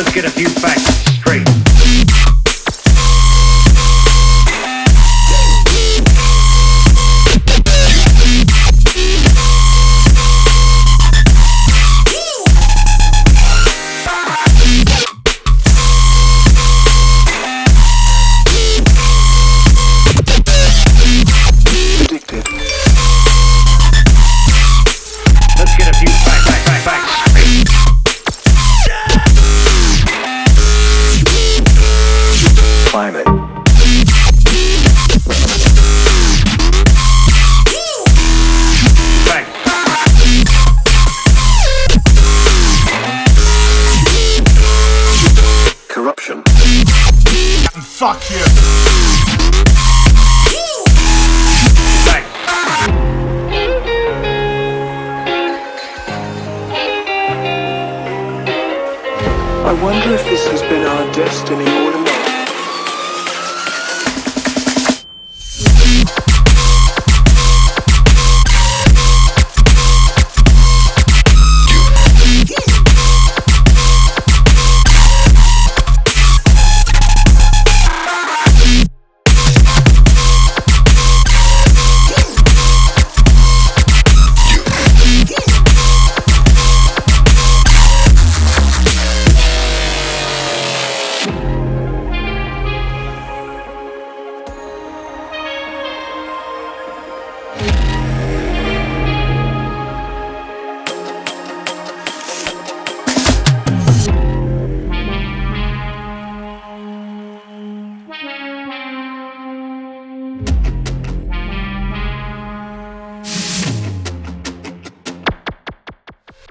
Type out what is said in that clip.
Let's get a few facts straight. Let's get a few facts straight. Climate. Facts. Corruption. Fuck you. Facts. I wonder if this has been our destiny